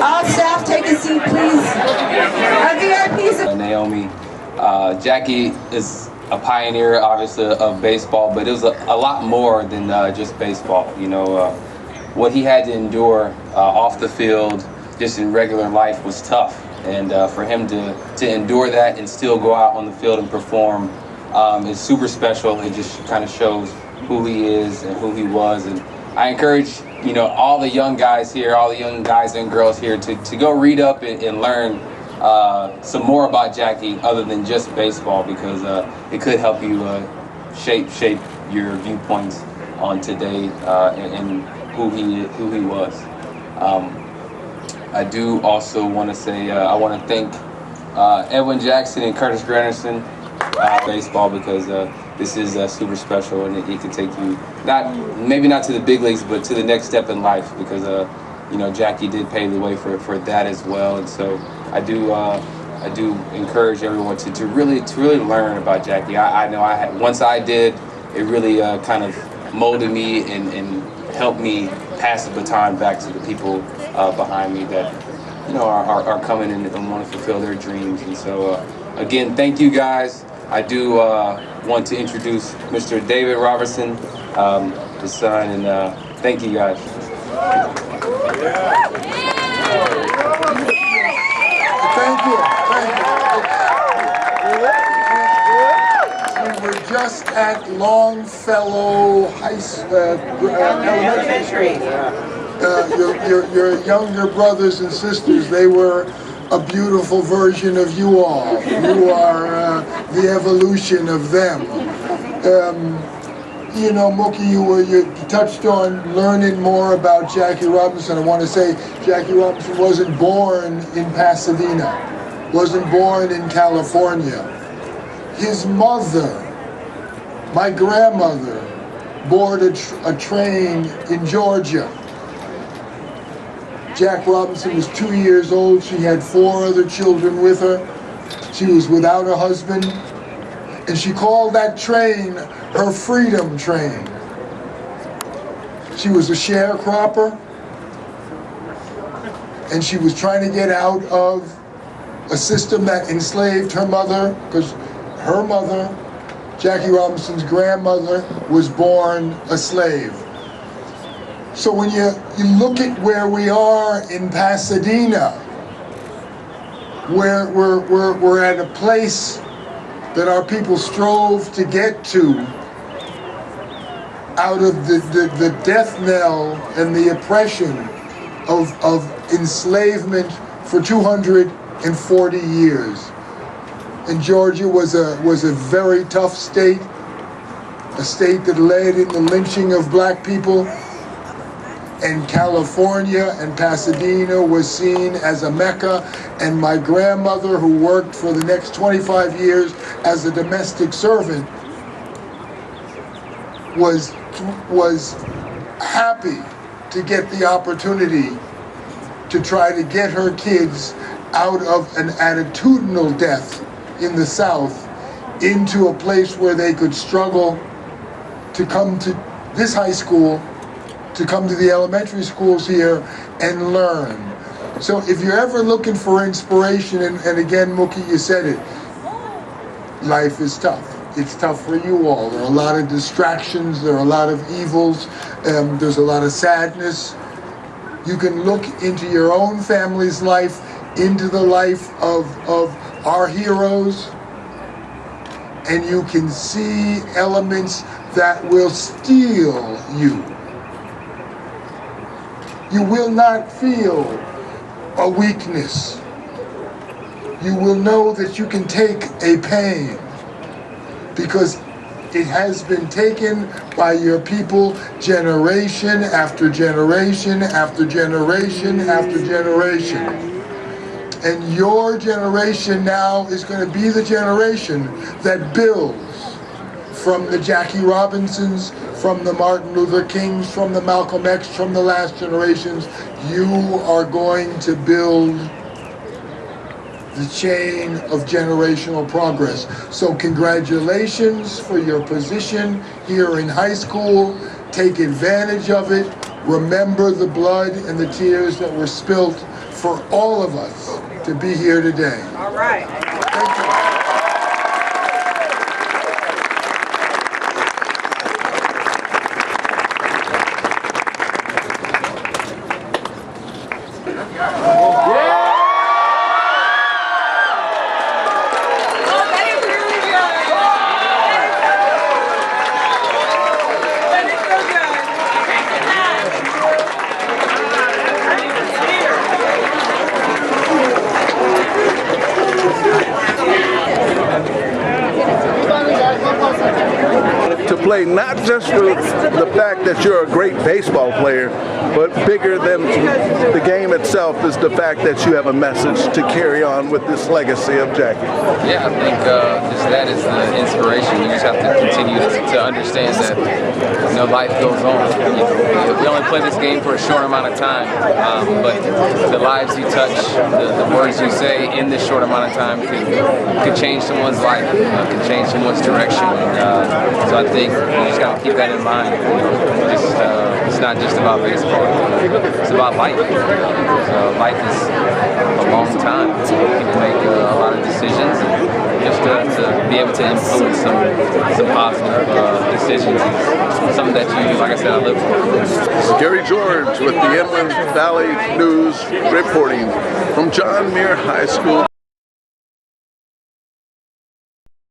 All staff, take a seat, please. Our VIPs. Naomi, Jackie is a pioneer, obviously, of baseball, but it was a lot more than just baseball. You know, what he had to endure off the field, just in regular life, was tough. And for him to endure that and still go out on the field and perform is super special. It just kind of shows who he is and who he was. And I encourage, you know, all the young guys here, all the young guys and girls here to go read up and learn some more about Jackie other than just baseball, because it could help you shape your viewpoints on today and who he was. I do also want to say I want to thank Edwin Jackson and Curtis Granderson baseball, because this is super special, and it can take you maybe not to the big leagues, but to the next step in life, because you know, Jackie did pave the way for that as well. And so I do encourage everyone to really learn about Jackie. I know once I did, it really kind of molded me and helped me pass the baton back to the people behind me that, you know, are coming and want to fulfill their dreams. And so again, thank you guys. I do want to introduce Mr. David Robertson, his son, and thank you guys. Thank you. We were just at Longfellow Elementary. Your younger brothers and sisters, they were a beautiful version of you all. You are the evolution of them. You know, Mookie, you touched on learning more about Jackie Robinson. I want to say Jackie Robinson wasn't born in Pasadena, wasn't born in California. His mother, my grandmother, boarded a train in Georgia. Jack Robinson was 2 years old. She had 4 other children with her. She was without a husband. And she called that train her freedom train. She was a sharecropper, and she was trying to get out of a system that enslaved her mother, because her mother, Jackie Robinson's grandmother, was born a slave. So when you look at where we are in Pasadena, where we're at a place that our people strove to get to out of the death knell and the oppression of enslavement for 240 years. And Georgia was a very tough state, a state that led in the lynching of black people. And California and Pasadena was seen as a mecca. And my grandmother, who worked for the next 25 years as a domestic servant, was happy to get the opportunity to try to get her kids out of an attitudinal death in the South into a place where they could struggle to come to this high school, to come to the elementary schools here and learn. So if you're ever looking for inspiration, and again, Mookie, you said it, life is tough. It's tough for you all. There are a lot of distractions, there are a lot of evils, there's a lot of sadness. You can look into your own family's life, into the life of our heroes, and you can see elements that will steel you. You will not feel a weakness. You will know that you can take a pain, because it has been taken by your people generation after generation after generation after generation. And your generation now is going to be the generation that builds from the Jackie Robinsons, from the Martin Luther Kings, from the Malcolm X, from the last generations. You are going to build the chain of generational progress. So congratulations for your position here in high school. Take advantage of it. Remember the blood and the tears that were spilt for all of us to be here today. All right. Thank you. To play not just for the fact that you're a great baseball player, but bigger than the game itself is the fact that you have a message to carry on with this legacy of Jackie. Yeah, I think just that is the inspiration. You just have to continue to understand that life goes on. We only play this game for a short amount of time, but the lives you touch, the words you say in this short amount of time could change someone's life, could change someone's direction. So I think you just got to keep that in mind. It's not just about baseball. It's about life. Life is a long time. People make a lot of decisions, and just to be able to influence some positive decisions is something that like I said, I live for. Gary George with the Inland Valley News reporting from John Muir High School.